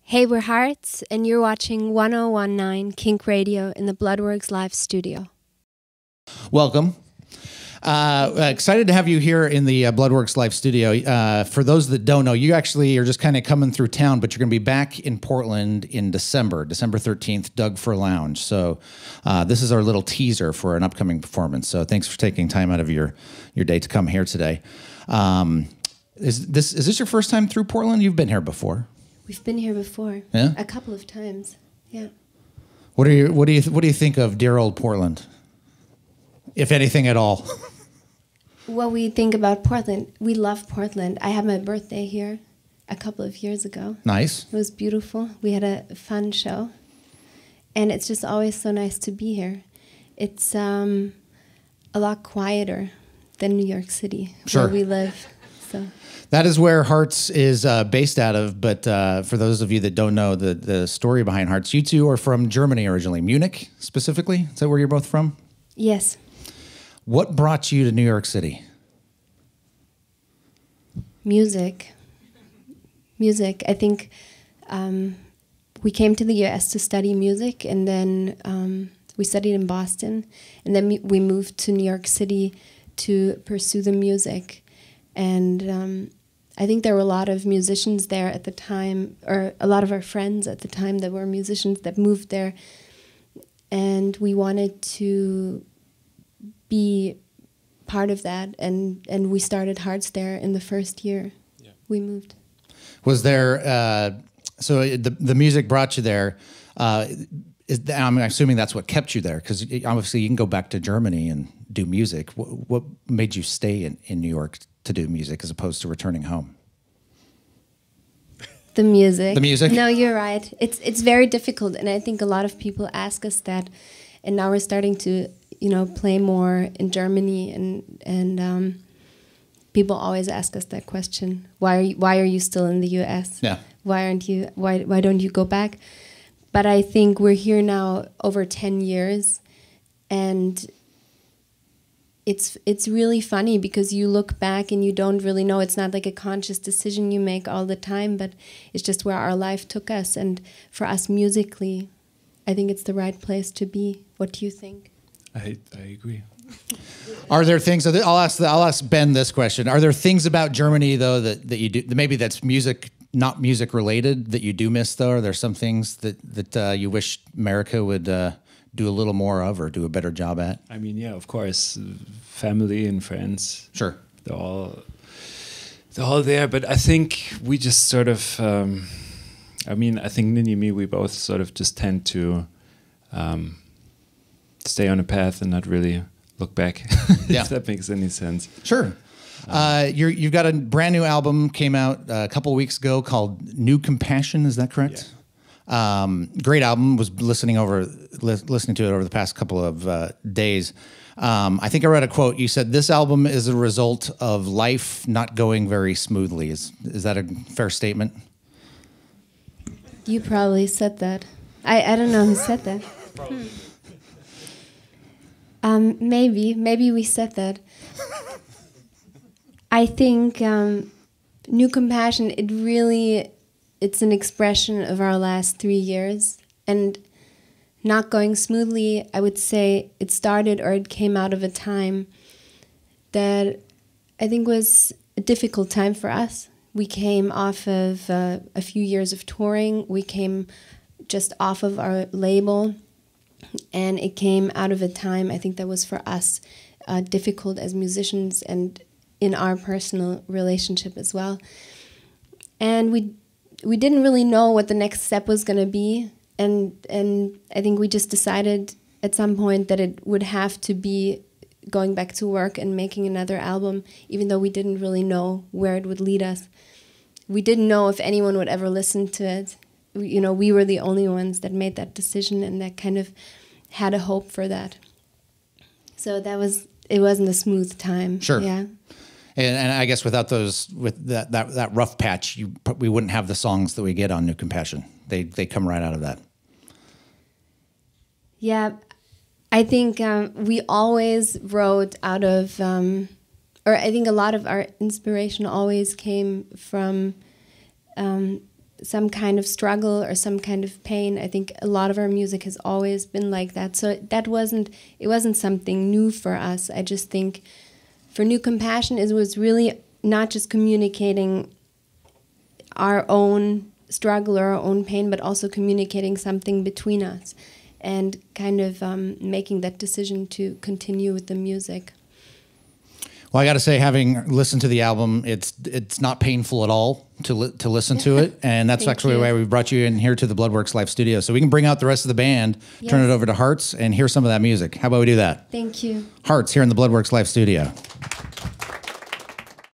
Hey, we're Haerts, and you're watching 101.9 KINK Radio in the Bloodworks live studio. Welcome. Excited to have you here in the Bloodworks live studio. For those that don't know, you actually are just kind of coming through town, but you're going to be back in Portland in December 13th, Doug for Lounge. So this is our little teaser for an upcoming performance. So thanks for taking time out of your day to come here today. Is this your first time through Portland? You've been here before. We've been here before. Yeah? A couple of times. Yeah. What do you think of dear old Portland? If anything at all. What we think about Portland, we love Portland. I had my birthday here a couple of years ago. Nice. It was beautiful. We had a fun show. And it's just always so nice to be here. It's a lot quieter than New York City, Sure. where we live. So that is where Haerts is based out of, but for those of you that don't know the story behind Haerts, you two are from Germany originally, Munich specifically? Is that where you're both from? yes. What brought you to New York City? Music. I think we came to the US to study music, and then we studied in Boston, and then we moved to New York City to pursue the music. And I think there were a lot of musicians there at the time, or a lot of our friends at the time that were musicians that moved there, and we wanted to be part of that, and we started Haerts there in the first year we moved. Was there, so the music brought you there, I'm assuming that's what kept you there, because obviously you can go back to Germany and do music. What made you stay in New York to do music as opposed to returning home? The music. The music? No, you're right. It's very difficult, and I think a lot of people ask us that, and now we're starting to play more in Germany, and people always ask us that question: Why are you still in the U.S.? Yeah. Why don't you go back? But I think we're here now over 10 years, and it's really funny because you look back and you don't really know. It's not like a conscious decision you make all the time, but it's just where our life took us. And for us musically, I think it's the right place to be. What do you think? I agree. Are there things? I'll ask Ben this question. Are there things about Germany though that you do? Maybe that's music, not music related, that you do miss though. Are there some things that you wish America would do a little more of or do a better job at? I mean, yeah, of course, family and friends. Sure, they're all there. But I think we just sort of. I mean, I think Ninny and me, we both sort of just tend to. Stay on a path and not really look back, if that makes any sense. Sure. You've got a brand new album came out a couple of weeks ago called New Compassion. Is that correct? Yeah. Great album. Was listening to it over the past couple of days. I think I read a quote. You said this album is a result of life not going very smoothly. Is that a fair statement? You probably said that. I don't know who said that. Maybe we said that. I think New Compassion, it's an expression of our last 3 years. And not going smoothly, I would say it started or it came out of a time that I think was a difficult time for us. We came off of a few years of touring. We came just off of our label. And it came out of a time, I think, that was for us difficult as musicians and in our personal relationship as well. And we didn't really know what the next step was going to be. And I think we just decided at some point that it would have to be going back to work and making another album, even though we didn't really know where it would lead us. We didn't know if anyone would ever listen to it. We were the only ones that made that decision and that kind of had a hope for that. So it wasn't a smooth time. Sure. Yeah. And I guess with that rough patch, we wouldn't have the songs that we get on New Compassion. They come right out of that. Yeah, I think we always wrote out of, or I think a lot of our inspiration always came from some kind of struggle or some kind of pain. I think a lot of our music has always been like that. So it wasn't something new for us. I just think for New Compassion, it was really not just communicating our own struggle or our own pain, but also communicating something between us and kind of making that decision to continue with the music. Well, I got to say, having listened to the album, it's not painful at all to listen to it, and that's actually why we brought you in here to the Bloodworks Live Studio, so we can bring out the rest of the band, turn it over to Haerts, and hear some of that music. How about we do that? Thank you. Haerts here in the Bloodworks Live Studio.